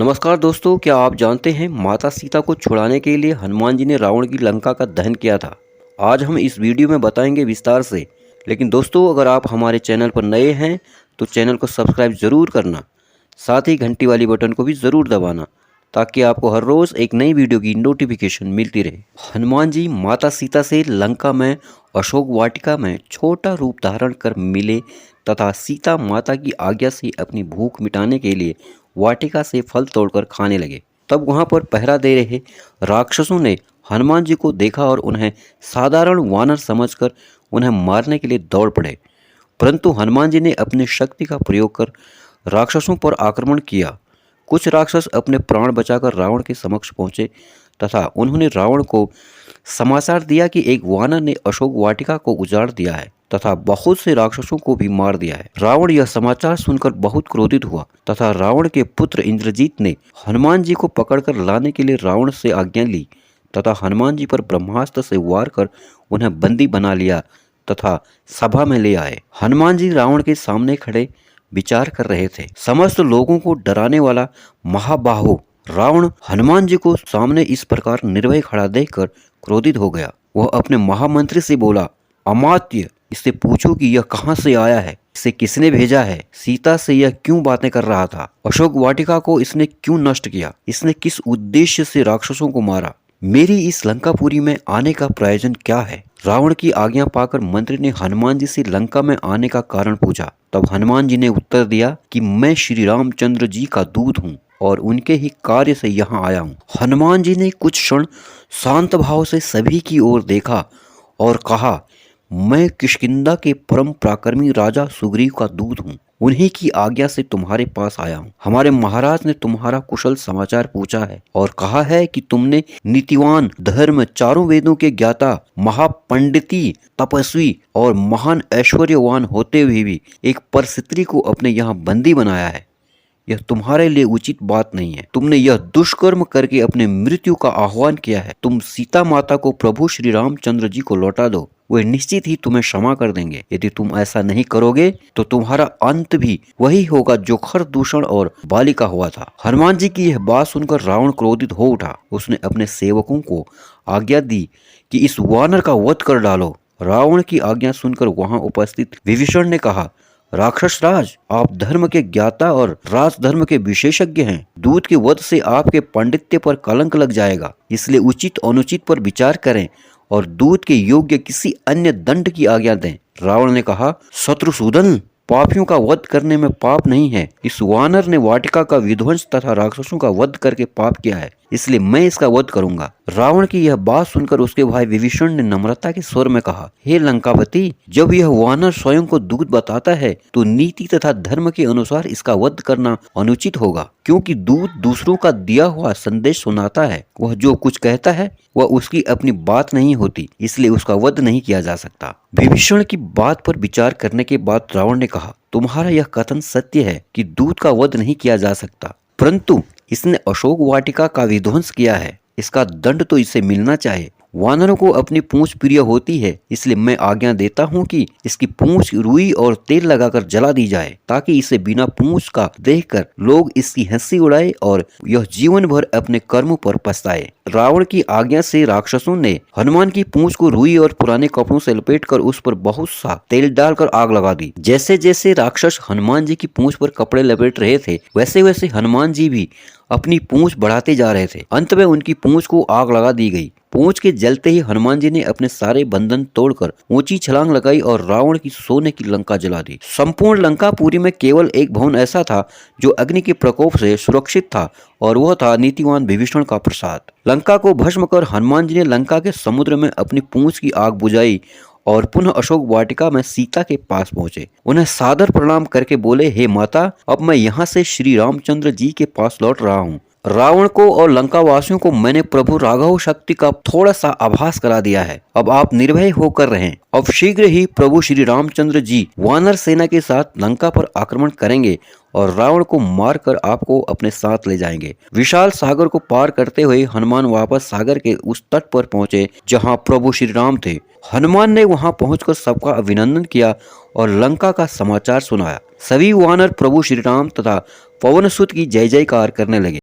नमस्कार दोस्तों, क्या आप जानते हैं माता सीता को छुड़ाने के लिए हनुमान जी ने रावण की लंका का दहन किया था। आज हम इस वीडियो में बताएंगे विस्तार से। लेकिन दोस्तों, अगर आप हमारे चैनल पर नए हैं तो चैनल को सब्सक्राइब ज़रूर करना, साथ ही घंटी वाली बटन को भी ज़रूर दबाना ताकि आपको हर रोज़ एक नई वीडियो की नोटिफिकेशन मिलती रहे। हनुमान जी माता सीता से लंका में अशोक वाटिका में छोटा रूप धारण कर मिले तथा सीता माता की आज्ञा से अपनी भूख मिटाने के लिए वाटिका से फल तोड़कर खाने लगे। तब वहां पर पहरा दे रहे राक्षसों ने हनुमान जी को देखा और उन्हें साधारण वानर समझकर उन्हें मारने के लिए दौड़ पड़े। परंतु हनुमान जी ने अपनी शक्ति का प्रयोग कर राक्षसों पर आक्रमण किया। कुछ राक्षस अपने प्राण बचाकर रावण के समक्ष पहुंचे तथा उन्होंने रावण को समाचार दिया कि एक वानर ने अशोक वाटिका को उजाड़ दिया है तथा बहुत से राक्षसों को भी मार दिया है। रावण यह समाचार सुनकर बहुत क्रोधित हुआ तथा रावण के पुत्र इंद्रजीत ने हनुमान जी को पकड़कर लाने के लिए रावण से आज्ञा ली तथा हनुमान जी पर ब्रह्मास्त्र से वार कर उन्हें बंदी बना लिया तथा सभा में ले आए। हनुमान जी रावण के सामने खड़े विचार कर रहे थे। समस्त लोगों को डराने वाला महाबाहो रावण हनुमान जी को सामने इस प्रकार निर्भय खड़ा देखकर क्रोधित हो गया। वह अपने महामंत्री से बोला, अमात्य, इससे पूछो कि यह कहां से आया है, इसे किसने भेजा है, सीता से यह क्यों बातें कर रहा था, अशोक वाटिका को इसने क्यों नष्ट किया, इसने किस उद्देश्य से राक्षसों को मारा, मेरी इस लंकापुरी में आने का प्रयोजन क्या है। रावण की आज्ञा पाकर मंत्री ने हनुमान जी से लंका में आने का कारण पूछा। तब हनुमान जी ने उत्तर दिया कि मैं श्री रामचंद्र जी का दूत हूँ और उनके ही कार्य से यहाँ आया हूँ। हनुमान जी ने कुछ क्षण शांत भाव से सभी की ओर देखा और कहा, मैं किष्किंधा के परम पराक्रमी राजा सुग्रीव का दूत हूँ। उन्हीं की आज्ञा से तुम्हारे पास आया हूँ। हमारे महाराज ने तुम्हारा कुशल समाचार पूछा है और कहा है कि तुमने नीतिवान, धर्म, चारों वेदों के ज्ञाता, महापंडिती, तपस्वी और महान ऐश्वर्यवान होते हुए भी एक परस्त्री को अपने यहाँ बंदी बनाया है। यह तुम्हारे लिए उचित बात नहीं है। तुमने यह दुष्कर्म करके अपने मृत्यु का आह्वान किया है। तुम सीता माता को प्रभु श्री रामचंद्र जी को लौटा दो, वे निश्चित ही तुम्हें क्षमा कर देंगे। यदि तुम ऐसा नहीं करोगे तो तुम्हारा अंत भी वही होगा जो खरदूषण और बाली का हुआ था। हनुमान जी की यह बात सुनकर रावण क्रोधित हो उठा। उसने अपने सेवकों को आज्ञा दी कि इस वानर का वध कर डालो। रावण की आज्ञा सुनकर वहां उपस्थित विभीषण ने कहा, राक्षस राज, आप धर्म के ज्ञाता और राजधर्म के विशेषज्ञ हैं। दूत के वध से आपके पांडित्य पर कलंक लग जाएगा, इसलिए उचित अनुचित पर विचार करें और दूत के योग्य किसी अन्य दंड की आज्ञा दें। रावण ने कहा, शत्रुसूदन, पापियों का वध करने में पाप नहीं है। इस वानर ने वाटिका का विध्वंस तथा राक्षसों का वध करके पाप किया है, इसलिए मैं इसका वध करूंगा। रावण की यह बात सुनकर उसके भाई विभीषण ने नम्रता के स्वर में कहा, हे लंकापति, जब यह वानर स्वयं को दूत बताता है तो नीति तथा धर्म के अनुसार इसका वध करना अनुचित होगा, क्योंकि दूत दूसरों का दिया हुआ संदेश सुनाता है। वह जो कुछ कहता है वह उसकी अपनी बात नहीं होती, इसलिए उसका वध नहीं किया जा सकता। विभीषण की बात पर विचार करने के बाद रावण ने कहा, तुम्हारा यह कथन सत्य है कि दूत का वध नहीं किया जा सकता, परंतु इसने अशोक वाटिका का विध्वंस किया है, इसका दंड तो इसे मिलना चाहिए। वानरों को अपनी पूंछ प्रिय होती है, इसलिए मैं आज्ञा देता हूँ कि इसकी पूंछ रुई और तेल लगाकर जला दी जाए, ताकि इसे बिना पूंछ का देखकर लोग इसकी हंसी उड़ाए और यह जीवन भर अपने कर्मों पर पछताए। रावण की आज्ञा से राक्षसों ने हनुमान की पूंछ को रुई और पुराने कपड़ों से लपेटकर उस पर बहुत सा तेल डालकर आग लगा दी। जैसे जैसे राक्षस हनुमान जी की पूंछ पर कपड़े लपेट रहे थे, वैसे वैसे हनुमान जी भी अपनी पूंछ बढ़ाते जा रहे थे। अंत में उनकी पूंछ को आग लगा दी गई। पूंछ के जलते ही हनुमान जी ने अपने सारे बंधन तोड़कर ऊंची छलांग लगाई और रावण की सोने की लंका जला दी। संपूर्ण लंकापुरी में केवल एक भवन ऐसा था जो अग्नि के प्रकोप से सुरक्षित था, और वह था नीतिवान विभीषण का प्रसाद। लंका को भस्म कर हनुमान जी ने लंका के समुद्र में अपनी पूंछ की आग बुझाई और पुनः अशोक वाटिका में सीता के पास पहुंचे। उन्हें सादर प्रणाम करके बोले, हे माता, अब मैं यहाँ से श्री रामचंद्र जी के पास लौट रहा हूँ। रावण को और लंका वासियों को मैंने प्रभु राघव शक्ति का थोड़ा सा आभास करा दिया है। अब आप निर्भय होकर रहें। अब शीघ्र ही प्रभु श्री रामचंद्र जी वानर सेना के साथ लंका पर आक्रमण करेंगे और रावण को मारकर आपको अपने साथ ले जाएंगे। विशाल सागर को पार करते हुए हनुमान वापस सागर के उस तट पर पहुंचे जहां प्रभु श्री राम थे। हनुमान ने वहां पहुंचकर सबका अभिनंदन किया और लंका का समाचार सुनाया। सभी वानर प्रभु श्री राम तथा पवन सुत की जय जयकार करने लगे।